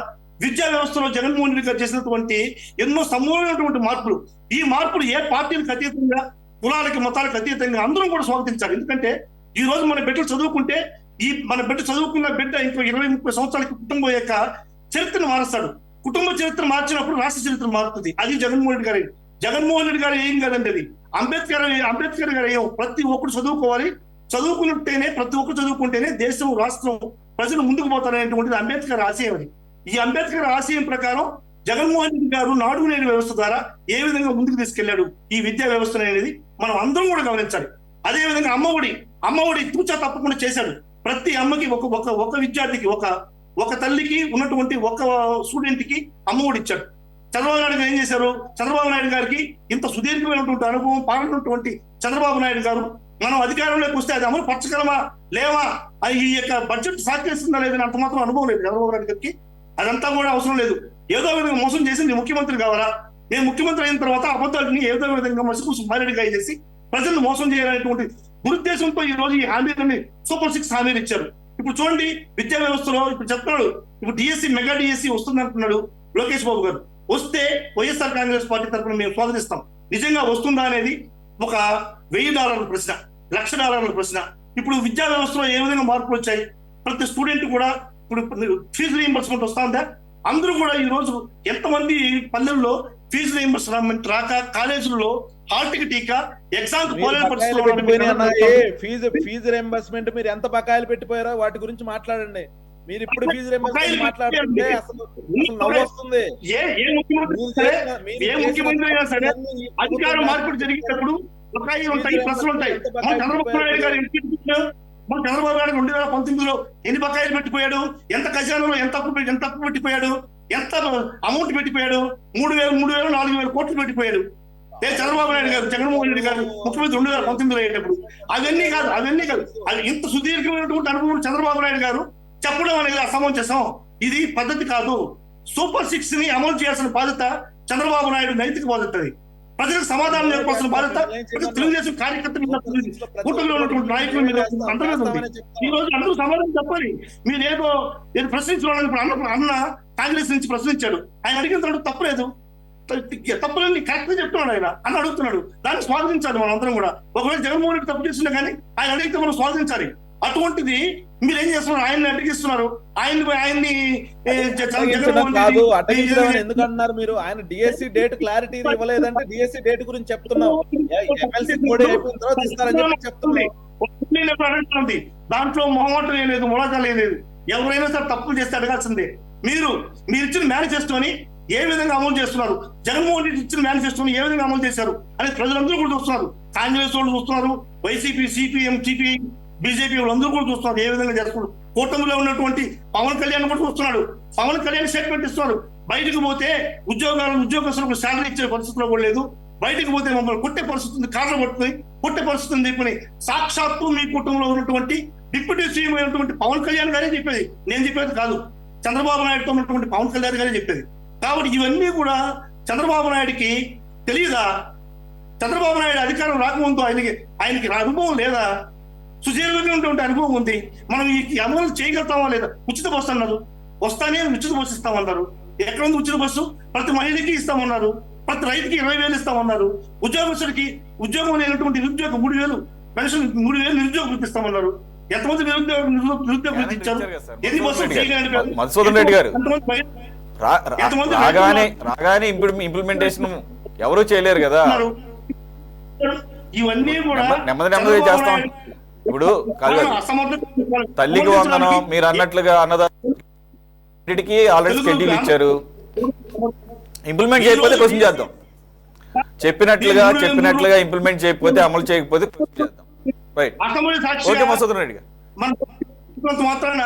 విద్యా వ్యవస్థలో జగన్మోహన్ రెడ్డి గారు చేసినటువంటి ఎన్నో సమూలమైనటువంటి మార్పులు. ఈ మార్పులు ఏ పార్టీలకు అతీతంగా, కులాలకి మతాలకు అతీతంగా అందరం కూడా స్వాగతించాలి. ఎందుకంటే ఈ రోజు మన బిడ్డలు చదువుకుంటే మన బిడ్డ చదువుకున్న బిడ్డ ఇంకో 20-30 సంవత్సరాలకి కుటుంబం యొక్క చరిత్రను మారుస్తాడు. కుటుంబ చరిత్ర మార్చినప్పుడు రాష్ట్ర చరిత్ర మారుతుంది. అది జగన్మోహన్ రెడ్డి గారు ఏం కాదండి. అది అంబేద్కర్ గారు ఏం ప్రతి ఒక్కరు చదువుకోవాలి, చదువుకున్నట్టేనే ప్రతి ఒక్కరు చదువుకుంటేనే దేశం, రాష్ట్రం, ప్రజలు ముందుకు పోతారనేటువంటిది అంబేద్కర్ ఆశయం. అది ఈ అంబేద్కర్ ఆశయం ప్రకారం జగన్మోహన్ రెడ్డి గారు నాడు నేడు వ్యవస్థ ద్వారా ఏ విధంగా ముందుకు తీసుకెళ్లాడు ఈ విద్యా వ్యవస్థ అనేది మనం అందరం కూడా గమనించాలి. అదే విధంగా అమ్మఒడి తూచా తప్పకుండా చేశాడు. ప్రతి అమ్మకి ఒక విద్యార్థికి ఒక తల్లికి ఉన్నటువంటి ఒక స్టూడెంట్ కి అమ్మఒడి ఇచ్చాడు. చంద్రబాబు నాయుడు గారు ఏం చేశారు? చంద్రబాబు నాయుడు గారికి ఇంత సుదీర్ఘమైనటువంటి అనుభవం పాలనటువంటి చంద్రబాబు నాయుడు గారు మనం అధికారంలోకి వస్తే అది అమలు పరచగలమా లేవా, ఈ యొక్క బడ్జెట్ సహకరిస్తుందా లేదని అంత మాత్రం అనుభవం లేదు చంద్రబాబు నాయుడు గారికి. అదంతా కూడా అవసరం లేదు. ఏదో విధంగా మోసం చేసి నేను ముఖ్యమంత్రి కావాలా, నేను ముఖ్యమంత్రి అయిన తర్వాత అబద్ధాలని ఏదో విధంగా మసిపూసి మారేడుగా చేసి ప్రజలను మోసం చేయాలనేటువంటి దురుద్దేశంతో ఈ రోజు ఈ హామీలని సూపర్ 6 హామీలు ఇచ్చారు. ఇప్పుడు చూడండి విద్యా వ్యవస్థలో ఇప్పుడు చెప్తున్నాడు, ఇప్పుడు డిఎస్సి మెగా డిఎస్సి వస్తుంది అంటున్నాడు లోకేష్ బాబు గారు. వస్తే వైఎస్ఆర్ కాంగ్రెస్ పార్టీ తరఫున మేము స్వాగతిస్తాం. నిజంగా వస్తుందా అనేది ఒక $1000 ప్రశ్న, $1,00,000 ప్రశ్న. ఇప్పుడు విద్యా వ్యవస్థలో ఏ విధంగా మార్పులు వచ్చాయి? ప్రతి స్టూడెంట్ కూడా ఇప్పుడు ఫీజు రీయింబర్స్మెంట్ వస్తుందా? అందరూ కూడా ఈ రోజు ఎంతమంది పల్లెల్లో ఫీజు రీయింబర్స్మెంట్ రాక కాలేజీల్లో hall ticket exam fee reimbursement మీరు ఎంత బకాయిలు పెట్టిపోయారో వాటి గురించి మాట్లాడండి. మీరు ఇప్పుడు ఫీజు రీయింబర్స్మెంట్ మాట్లాడుతుంటే అసలు నవ్వు వస్తుంది. ఏ ముఖ్యమంత్రి అయినా సరే అధికార మార్పులు జరిగేటప్పుడు బకాయిలు ఉంటాయి, ప్రశ్నలు ఉంటాయి. చంద్రబాబు నాయుడు గారు 2019లో ఎన్ని బకాయిలు పెట్టిపోయాడు, ఎంత ఖజానాలో ఎంత అప్పు పెట్టిపోయాడు, ఎంత అమౌంట్ పెట్టిపోయాడు, 3,000, 4,000 కోట్లు పెట్టిపోయాడు. చంద్రబాబు నాయుడు గారు, జగన్మోహన్ రెడ్డి గారు ముఖ్యమంత్రి 2019లో అయ్యేటప్పుడు అవన్నీ కాదు. అది ఇంత సుదీర్ఘమైనటువంటి అనుభవం చంద్రబాబు నాయుడు గారు చెప్పడం అనేది అసమంజసం. ఇది పద్ధతి కాదు. సూపర్ 6 ని అమలు చేయాల్సిన బాధ్యత చంద్రబాబు నాయుడు నైతిక బాధ్యత. ప్రజలకు సమాధానం చెప్పాల్సిన బాధ్యత ప్రతి తెలుగుదేశం కార్యకర్తలు కూటమిలో ఉన్నటువంటి నాయకుల మీద అందరి మీద ఉంది. ఈ రోజు అందరూ సమాధానం చెప్పాలి. మీరు ఏదో ప్రశ్నించడం ఇప్పుడు అన్న కాంగ్రెస్ నుంచి ప్రశ్నించాడు, ఆయన అడిగిన తర్వాత తప్పలేదు, తప్పులని కరెక్ట్ గా చెప్తున్నాడు ఆయన అని అడుగుతున్నాడు. దాన్ని స్వాగతించాలి మనం అందరం కూడా. ఒకవేళ జగన్మోహన్ రెడ్డి తప్పు చేస్తున్నా కానీ ఆయన అడిగితే మనం స్వాగతించాలి. అటువంటిది మీరు ఏం చేస్తున్నారు, ఆయన్ని అడ్డగిస్తున్నారు. ఆయన్ని కాదు అడ్డగించడం ఎందుకు అంటున్నారు మీరు? ఆయన డిఎస్సి డేట్ క్లారిటీ ఇవ్వలేదంటే డిఎస్సి డేట్ గురించి చెప్తున్నాం. ఎమ్మెల్సీ కూడా అయిపోయిన తర్వాత ఇస్తారని చెప్పి చెప్తున్నాం. దాంట్లో మొహమాటం ఏం లేదు, ములాజా లేదు. ఎవరైనా సరే తప్పులు చేస్తే అడగాల్సిందే. మీరు ఇచ్చిన మేనిఫెస్టోని ఏ విధంగా అమలు చేస్తున్నారు, జగన్మోహన్ రెడ్డి ఇచ్చిన మేనిఫెస్టోని ఏ విధంగా అమలు చేశారు అనేది ప్రజలందరూ కూడా చూస్తున్నారు. కాంగ్రెస్ వాళ్ళు చూస్తున్నారు, వైసీపీ, సిపిఎం, సిపిఐ, బీజేపీ వాళ్ళందరూ కూడా చూస్తున్నారు ఏ విధంగా చేస్తున్నారు. కూటమిలో ఉన్నటువంటి పవన్ కళ్యాణ్ కూడా చూస్తున్నాడు. పవన్ కళ్యాణ్ స్టేట్మెంట్ ఇస్తున్నారు, బయటకు పోతే ఉద్యోగస్తులకు శాలరీ ఇచ్చే పరిస్థితిలో కూడా లేదు, బయటకు పోతే మమ్మల్ని కొట్టే పరిస్థితి ఉంది, కారణం పడుతుంది, కొట్టే పరిస్థితి ఉంది చెప్పని సాక్షాత్తు మీ కుటుంబంలో ఉన్నటువంటి డిప్యూటీ సీఎం అయినటువంటి పవన్ కళ్యాణ్ గారే చెప్పేది, నేను చెప్పేది కాదు. చంద్రబాబు నాయుడుతో ఉన్నటువంటి పవన్ కళ్యాణ్ గారే చెప్పేది. కాబట్టి ఇవన్నీ కూడా చంద్రబాబు నాయుడికి తెలియదా? చంద్రబాబు నాయుడు అధికారం రాకముందు ఆయనకి అనుభవం లేదా? సుదీర్ఘమైనటువంటి అనుభవం ఉంది. మనం ఈ అమలు చేయగలుగుతామా లేదా? ఉచిత బస్సు అన్నారు, వస్తానే ఉచిత బస్సు ఇస్తామన్నారు. ఎక్కడ ఉంది ఉచిత బస్సు? ప్రతి మహిళకి ఇస్తామన్నారు, ప్రతి రైతుకి 20,000 ఇస్తామన్నారు, ఉద్యోగస్తుడికి ఉద్యోగం లేనటువంటి నిరుద్యోగం 3,000 పెన్షన్ 3,000 నిరుద్యోగం ఇస్తామన్నారు. ఎంతమంది నిరుద్యోగం ఇచ్చారు? ఎన్ని బస్సులు చేయగలిగారు? మధుసూదన్ రెడ్డి గారు రాగానే ఇంప్లిమెంటేషన్ ఎవరు చేయలేరు కదా. ఇవన్నీ కూడా నెమ్మది చేస్తాం. ఇప్పుడు తల్లికి వందనం మీరు అన్నట్లుగా అన్నదానికి ఆల్రెడీ షెడ్యూల్ ఇచ్చారు. ఇంప్లిమెంట్ చేయకపోతే క్వశ్చన్ చేద్దాం. చెప్పినట్లుగా ఇంప్లిమెంట్ చేయకపోతే, అమలు చేయకపోతే క్వశ్చన్ చేద్దాం. రైట్, ఓకే మధుసూదన్ రెడ్డి గారు. మాత్రాన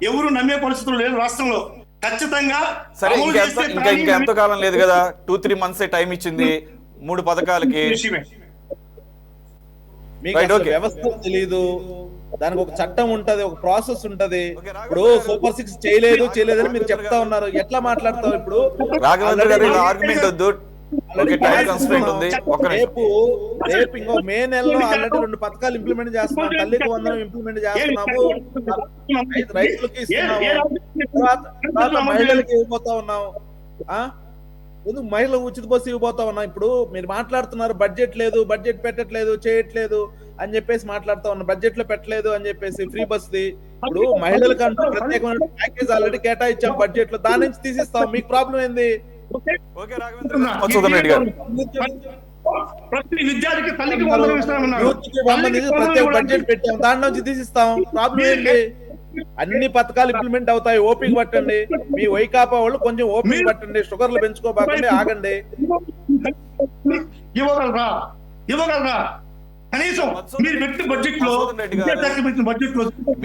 ఎవరు నమ్మే పరిస్థితులు లేదు రాష్ట్రంలో. ఖచ్చితంగా సరే, ఇంకా ఎంతో కాలం లేదు కదా, 2-3 months టైం ఇచ్చింది 3 పథకాలకి. వ్యవస్థ తెలీదు, దానికి ఒక చట్టం ఉంటది, ఒక ప్రాసెస్ ఉంటది. ఇప్పుడు సూపర్ 6 చేయలేదు అని మీరు చెప్తా ఉన్నారు, ఎట్లా మాట్లాడతావు ఇప్పుడు? రాఘవేంద్ర గారు ఆర్గ్యుమెంట్ వద్దు, రేపు ఇంకో మే నెలలో ఆల్రెడీ 2 పథకాలు ఇంప్లిమెంట్ చేస్తున్నాం. తల్లికి వందనం ఇంప్లిమెంట్ చేస్తున్నాము, రైతులకి ఇస్తున్నాము, మహిళలకి ఇవ్వబోతా ఉన్నాం. ఎందుకు మహిళలకు ఉచిత బస్సు ఇవ్వబోతా ఉన్నాం. ఇప్పుడు మీరు మాట్లాడుతున్నారు బడ్జెట్ లేదు, బడ్జెట్ పెట్టట్లేదు, చేయట్లేదు అని చెప్పేసి మాట్లాడుతా ఉన్నారు. బడ్జెట్ లో పెట్టలేదు అని చెప్పేసి ఫ్రీ బస్ది. ఇప్పుడు మహిళలకు అంటూ ప్రత్యేకమైన ప్యాకేజ్ ఆల్రెడీ కేటాయించాం బడ్జెట్ లో, దాని నుంచి తీసిస్తాం. మీకు ప్రాబ్లం ఏంది? ప్రతి విద్యార్థికి తల్లికి వందనం ప్రత్యేక బడ్జెట్ పెట్టాం, దాని నుంచి తీసిస్తాం. ప్రాబ్లం ఏంటి? అన్ని పథకాలు ఇంప్లిమెంట్ అవుతాయి, ఓపిక పట్టండి. మీ వైకాపా వాళ్ళు కొంచెం ఓపిక పట్టండి, షుగర్లు పెంచుకోబాకండి, ఆగండి. ఇవ్వగలరా? కనీసం మీరు పెట్టిన బడ్జెట్ లో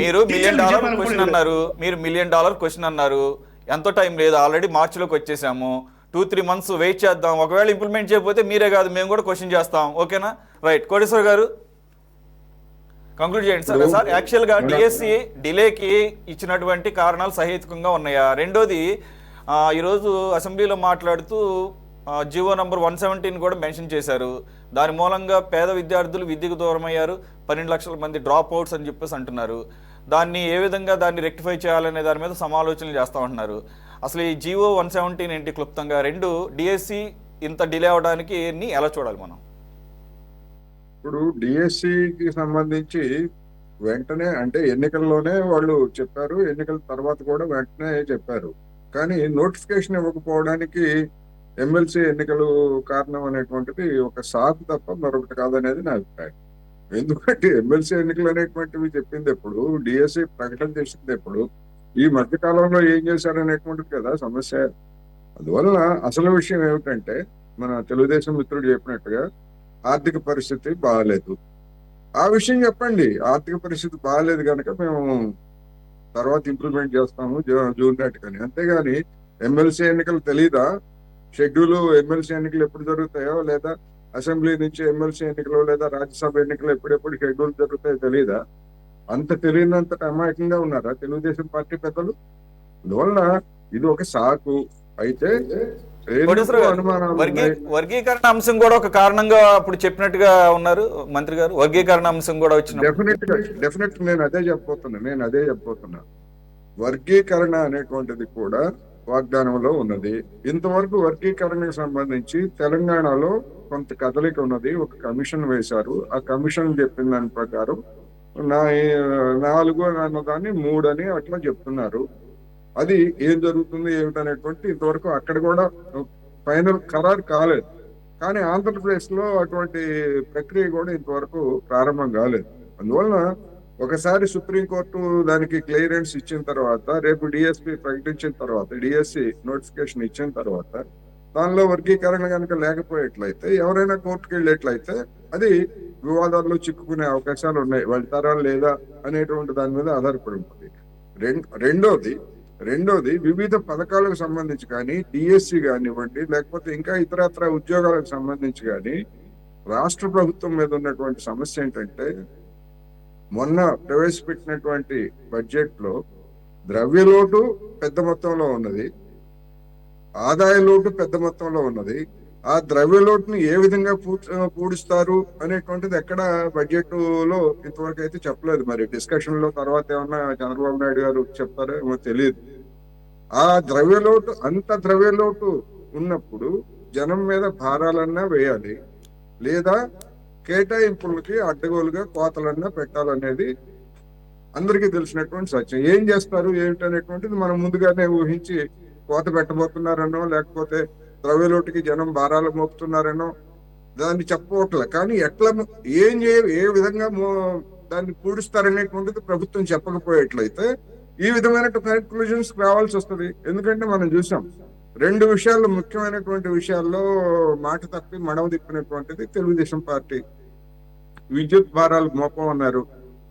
మీరు $1 million క్వశ్చన్ అన్నారు. ఎంతో టైం లేదు, ఆల్రెడీ మార్చిలోకి వచ్చేసాము. 2-3 months వెయిట్ చేద్దాం. ఒకవేళ ఇంప్లిమెంట్ చేయకపోతే మీరే కాదు, మేము కూడా క్వశ్చన్ చేస్తాం. ఓకేనా? రైట్, కోటేశ్వర్ గారు కంక్లూడ్ చేయండి. సరే సార్, యాక్చువల్గా డిఎస్సి డిలేకి ఇచ్చినటువంటి కారణాలు సహేతుకంగా ఉన్నాయా? రెండోది, ఈరోజు అసెంబ్లీలో మాట్లాడుతూ జీవో నంబర్ 117 కూడా మెన్షన్ చేశారు. దాని మూలంగా పేద విద్యార్థులు విద్యకు దూరం అయ్యారు, 12 లక్షల మంది డ్రాప్ అవుట్స్ అని చెప్పేసి అంటున్నారు. దాన్ని ఏ విధంగా దాన్ని రెక్టిఫై చేయాలనే దాని మీద సమాలోచనలు చేస్తూ ఉంటున్నారు. అసలు ఈ జీవో 117 ఏంటి క్లుప్తంగా? 2 డిఎస్సి ఇంత డిలే అవడానికి ఎలా చూడాలి మనం? ఇప్పుడు డిఎస్సికి సంబంధించి వెంటనే అంటే ఎన్నికల్లోనే వాళ్ళు చెప్పారు, ఎన్నికల తర్వాత కూడా వెంటనే చెప్పారు. కానీ నోటిఫికేషన్ ఇవ్వకపోవడానికి ఎమ్మెల్సీ ఎన్నికలు కారణం అనేటువంటిది ఒక సాకు తప్ప మరొకటి కాదనేది నా అభిప్రాయం. ఎందుకంటే ఎమ్మెల్సీ ఎన్నికలు అనేటువంటివి చెప్పింది ఎప్పుడు, డిఎస్సి ప్రకటన చేసింది ఎప్పుడు, ఈ మధ్య కాలంలో ఏం చేశారనేటువంటిది కదా సమస్య. అందువల్ల అసలు విషయం ఏమిటంటే, మన తెలుగుదేశం మిత్రుడు చెప్పినట్టుగా ఆర్థిక పరిస్థితి బాగాలేదు. ఆ విషయం చెప్పండి. ఆర్థిక పరిస్థితి బాగాలేదు కనుక మేము తర్వాత ఇంప్లిమెంట్ చేస్తాము జూన్ నాటికని. అంతేగాని ఎమ్మెల్సీ ఎన్నికలు తెలీదా? షెడ్యూల్ ఎమ్మెల్సీ ఎన్నికలు ఎప్పుడు జరుగుతాయో, లేదా అసెంబ్లీ నుంచి ఎమ్మెల్సీ ఎన్నికలు లేదా రాజ్యసభ ఎన్నికలు ఎప్పుడెప్పుడు షెడ్యూల్ జరుగుతాయో తెలీదా? అంత తెలియనంత అమాయకంగా ఉన్నారా తెలుగుదేశం పార్టీ పెద్దలు? అందువల్ల ఇది ఒక సాకు. అయితే కోటేశ్వర గారు, అనుమానాలు ఉన్నాయి. వర్గీకరణ అంశం కూడా ఒక కారణంగా అప్పుడు చెప్పినట్టుగా ఉన్నారు మంత్రి గారు. వర్గీకరణ అంశం కూడా వచ్చిన డెఫినెట్ నేను అదే చెప్పబోతున్నా. వర్గీకరణ అనేటువంటిది కూడా వాగ్దానంలో ఉన్నది. ఇంతవరకు వర్గీకరణకు సంబంధించి తెలంగాణలో కొంత కదలిక ఉన్నది. ఒక కమిషన్ వేశారు. ఆ కమిషన్ చెప్పిన దాని ప్రకారం 4 అన్నదాన్ని 3 అని అట్లా చెప్తున్నారు. అది ఏం జరుగుతుంది ఏమిటనేటువంటి ఇంతవరకు అక్కడ కూడా ఫైనల్ ఖరారు కాలేదు. కానీ ఆంధ్రప్రదేశ్ లో అటువంటి ప్రక్రియ కూడా ఇంతవరకు ప్రారంభం కాలేదు. అందువలన ఒకసారి సుప్రీంకోర్టు దానికి క్లియరెన్స్ ఇచ్చిన తర్వాత, రేపు డిఎస్పి ప్రకటించిన తర్వాత, డిఎస్సి నోటిఫికేషన్ ఇచ్చిన తర్వాత, దానిలో వర్గీకరణ కనుక లేకపోయేట్లయితే, ఎవరైనా కోర్టుకు వెళ్ళేట్లయితే అది వివాదాల్లో చిక్కుకునే అవకాశాలు ఉన్నాయి. వెళ్తారా లేదా అనేటువంటి దాని మీద ఆధారపడి ఉంటుంది. రెండోది వివిధ పథకాలకు సంబంధించి కానీ, డిఎస్సి కానివ్వండి, లేకపోతే ఇంకా ఇతరత్ర ఉద్యోగాలకు సంబంధించి కానీ రాష్ట్ర ప్రభుత్వం మీద ఉన్నటువంటి సమస్య ఏంటంటే, మొన్న ప్రవేశపెట్టినటువంటి బడ్జెట్ లో ద్రవ్యలోటు పెద్ద మొత్తంలో ఉన్నది, ఆదాయ లోటు పెద్ద మొత్తంలో ఉన్నది. ఆ ద్రవ్యలోటుని ఏ విధంగా పూడుస్తారు అనేటువంటిది ఎక్కడ బడ్జెట్ లో ఇంతవరకు అయితే చెప్పలేదు. మరి డిస్కషన్ లో తర్వాత ఏమన్నా చంద్రబాబు నాయుడు గారు చెప్తారో ఏమో తెలియదు. ఆ ద్రవ్యలోటు ఉన్నప్పుడు జనం మీద భారాలన్నా వేయాలి, లేదా కేటాయింపులకి అడ్డగోలుగా కోతలన్నా పెట్టాలనేది అందరికీ తెలిసినటువంటి సత్యం. ఏం చేస్తారు ఏమిటనేటువంటిది మనం ముందుగానే ఊహించి కోత పెట్టబోతున్నారనో, లేకపోతే ద్రవ్యలోటుకి జనం భారాలు మోపుతున్నారనో దాన్ని చెప్పవట్లే. కానీ ఎట్లా ఏ విధంగా దాన్ని పూడుస్తారనేటువంటిది ప్రభుత్వం చెప్పకపోయేట్లయితే ఈ విధమైన కన్క్లూజన్స్ రావాల్సి వస్తుంది. ఎందుకంటే మనం చూసాం 2 విషయాల్లో, ముఖ్యమైనటువంటి విషయాల్లో మాట తప్పి మడవ తిప్పినటువంటిది తెలుగుదేశం పార్టీ. విద్యుత్ భారాలు మోపమన్నారు,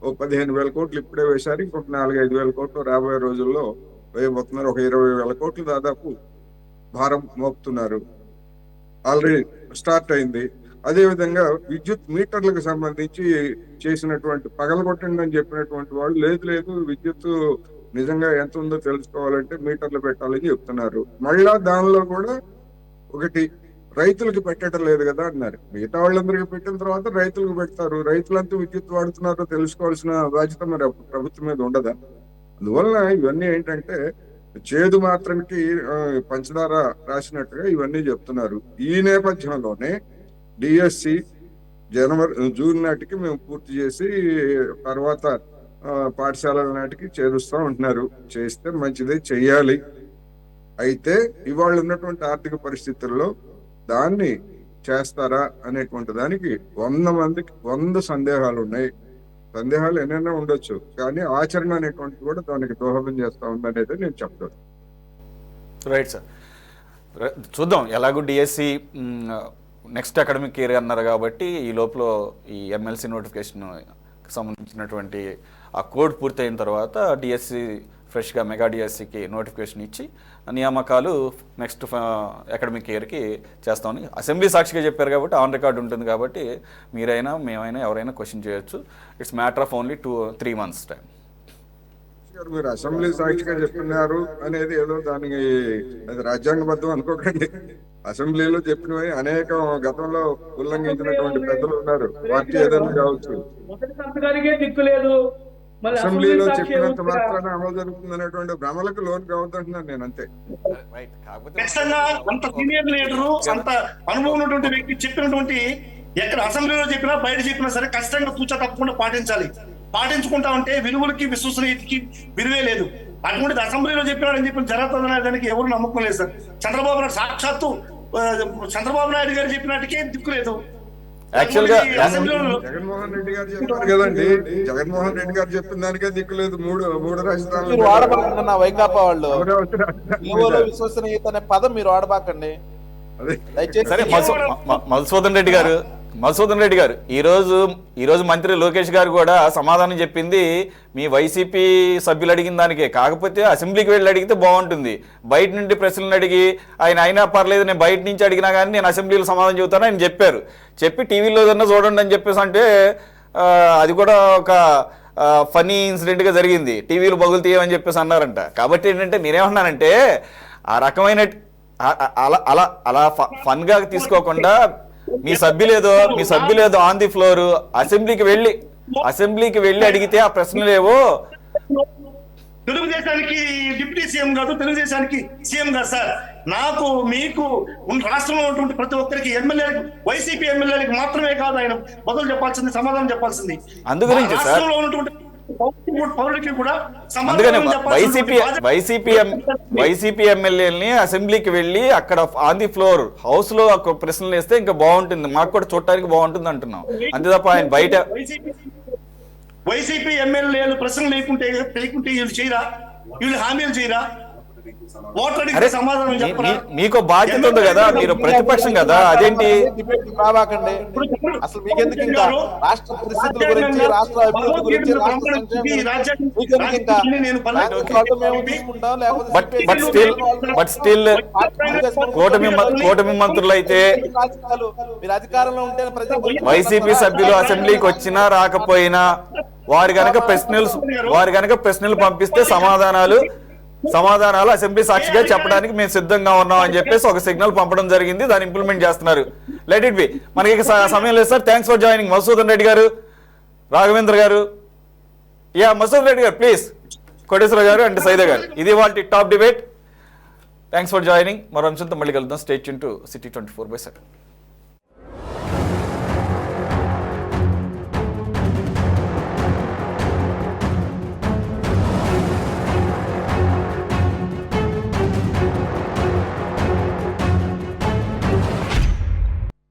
ఓ 15,000 కోట్లు ఇప్పుడే వేశారు, ఇంకొక 4-5 కోట్లు రాబోయే రోజుల్లో వేయబోతున్నారు. ఒక 20,000 కోట్లు దాదాపు భారం మోపుతున్నారు. ఆల్రెడీ స్టార్ట్ అయింది. అదే విధంగా విద్యుత్ మీటర్లకు సంబంధించి చేసినటువంటి పగలగొట్టండి అని చెప్పినటువంటి వాళ్ళు, లేదు విద్యుత్ నిజంగా ఎంత ఉందో తెలుసుకోవాలంటే మీటర్లు పెట్టాలని చెప్తున్నారు. మళ్ళా దానిలో కూడా ఒకటి రైతులకు పెట్టడం లేదు కదా అన్నారు. మిగతా వాళ్ళందరికీ పెట్టిన తర్వాత రైతులకు పెడతారు. రైతులంతా విద్యుత్ వాడుతున్నారో తెలుసుకోవాల్సిన బాధ్యత మరి ప్రభుత్వం మీద ఉండదా? అందువలన ఇవన్నీ ఏంటంటే చేదు మాత్రానికి పంచదార రాసినట్టుగా ఇవన్నీ చెప్తున్నారు. ఈ నేపథ్యంలోనే డిఎస్సి జూన్ నాటికి మేము పూర్తి చేసి తర్వాత పాఠశాలల నాటికి చేరుస్తా ఉంటున్నారు. చేస్తే మంచిదే, చెయ్యాలి. అయితే ఇవాళ ఉన్నటువంటి ఆర్థిక పరిస్థితుల్లో దాన్ని చేస్తారా అనేటువంటి దానికి 100 సందేహాలు ఉన్నాయి. సందేహాలు ఎన్నైనా ఉండొచ్చు, కానీ ఆచరణ అనేటువంటిది కూడా దానికి దోహదం చేస్తా ఉందనేది నేను చెప్తాను. రైట్ సార్, చూద్దాం. ఎలాగో డిఎస్సి నెక్స్ట్ అకాడమిక్ ఇయర్ అన్నారు కాబట్టి ఈ లోపల ఈ ఎమ్మెల్సీ నోటిఫికేషన్ సంబంధించినటువంటి ఆ కోడ్ పూర్తయిన తర్వాత డిఎస్సి ఫ్రెష్గా మెగా డిఎస్సికి నోటిఫికేషన్ ఇచ్చి నియామకాలు నెక్స్ట్ అకాడమిక్ ఇయర్కి చేస్తామని అసెంబ్లీ సాక్షిగా చెప్పారు కాబట్టి ఆన్ రికార్డ్ ఉంటుంది. కాబట్టి మీరైనా మేమైనా ఎవరైనా క్వశ్చన్ చేయొచ్చు. It's matter of only 2-3 months time. మీరు అసెంబ్లీ సాక్షిగా చెప్తున్నారు అనేది ఏదో దానికి రాజ్యాంగబద్ధం అనుకోకండి. అసెంబ్లీలో చెప్పినవి అనేక గతంలో ఉల్లంఘించినటువంటి పెద్దలు ఉన్నారు. పార్టీ ఏదైనా కావచ్చు. అసెంబ్లీలో చెప్పినంత మాత్రాన అమలు జరుగుతుంది అనేటువంటి భ్రమలకు లోన్ కావద్దంటున్నాను నేను, అంతే. ఖచ్చితంగా అంత సీనియర్ లీడరు, అంత అనుభవం ఉన్నటువంటి వ్యక్తి చెప్పినటువంటి ఎక్కడ అసెంబ్లీలో చెప్పినా బయట చెప్పినా సరే ఖచ్చితంగా తూచా తప్పకుండా పాటించాలి. పాటించుకుంటా ఉంటే విలువలకి విశ్వసనీయతకి విలువే లేదు. అటువంటిది అసెంబ్లీలో చెప్పినాడని చెప్పి జరుగుతుంది దానికి ఎవరు నమ్మకం లేదు సార్. చంద్రబాబు నాయుడు సాక్షాత్తు చంద్రబాబు నాయుడు గారు చెప్పినట్టుకే దిక్కు లేదు. యాక్చువల్గా జగన్మోహన్ రెడ్డి గారు చెప్పారు కదండి, జగన్మోహన్ రెడ్డి గారు చెప్పిన దానికే దిక్కులేదు. మూడు రాజధానులు వాడబాకండి. వైకాపా వాళ్ళు విశ్వసనీయత అనే పదం మీరు వాడబాకండి. సరే, మధుసూదన్ రెడ్డి గారు ఈరోజు మంత్రి లోకేష్ గారు కూడా సమాధానం చెప్పింది మీ వైసీపీ సభ్యులు అడిగిన దానికే. కాకపోతే అసెంబ్లీకి వెళ్ళి అడిగితే బాగుంటుంది. బయట నుండి ప్రశ్నలు అడిగి అయినా పర్లేదు, నేను బయట నుంచి అడిగినా కానీ నేను అసెంబ్లీలో సమాధానం చెబుతాను ఆయన చెప్పారు. చెప్పి టీవీలో ఏదన్నా చూడండి అని చెప్పేసి అంటే అది కూడా ఒక ఫనీ ఇన్సిడెంట్గా జరిగింది. టీవీలు బగులు తీయమని చెప్పేసి అన్నారంట. కాబట్టి ఏంటంటే నేనేమన్నానంటే ఆ రకమైన అలా అలా అలా ఫన్ గా తీసుకోకుండా మీ సభ్యులేదో ఆన్ ది ఫ్లోర్ అసెంబ్లీకి వెళ్ళి అడిగితే ఆ ప్రశ్నలేవో. తెలుగుదేశానికి డిప్యూటీ సీఎం కాదు, తెలుగుదేశానికి సీఎం కాదు సార్. నాకు మీకు రాష్ట్రంలో ఉన్నటువంటి ప్రతి ఒక్కరికి ఎమ్మెల్యేలకు, వైసీపీ ఎమ్మెల్యేలకు మాత్రమే కాదు ఆయన బదులు చెప్పాల్సింది, సమాధానం చెప్పాల్సింది. అందుగురించి సార్ రాష్ట్రంలో ఉన్నటువంటి పౌరులకి కూడా అందుకనే సమాధానం వైసీపీ ఎమ్మెల్యేలని అసెంబ్లీకి వెళ్ళి అక్కడ ఆన్ ది ఫ్లోర్ హౌస్ లో ప్రశ్నలు వేస్తే ఇంకా బాగుంటుంది, మాకు కూడా చూడటానికి బాగుంటుంది అంటున్నాం. అంతే తప్ప ఆయన బయట వైసీపీ ఎమ్మెల్యేలు ప్రశ్నలు లేకుంటే వీళ్ళు చేయరా, వీళ్ళు హామీలు చేయరా, అరే మీకు బాధ్యత ఉంది కదా, మీరు ప్రతిపక్షం కదా, అదేంటి రావాకండి. అసలు మీకెందుకు ఇంకా రాష్ట్ర పరిస్థితుల గురించి, రాష్ట్ర అభివృద్ధి గురించి, బట్ స్టిల్ కూటమి మంత్రులు అయితే మీరు అధికారంలో ఉంటే వైసీపీ సభ్యులు అసెంబ్లీకి వచ్చినా రాకపోయినా వారు గనక ప్రశ్నలు పంపిస్తే సమాధానాలు అసెంబ్లీ సాక్షిగా చెప్పడానికి మేము సిద్ధంగా ఉన్నాం అని చెప్పేసి ఒక సిగ్నల్ పంపడం జరిగింది. దాన్ని ఇంప్లిమెంట్ చేస్తున్నారు. Let it be. మనకి సమయం లేదు sir. Thanks for joining Madhusudan Reddy గారు, రాఘవేంద్ర గారు. మధుసూదన్ రెడ్డి గారు ప్లీజ్, కోటేశ్వర గారు అండ్ సైదా గారు. ఇది వాళ్ళ top debate. Thanks for joining. మరో అంశంతో మళ్ళీ కలుద్దాం. Stay tune to City 24/7.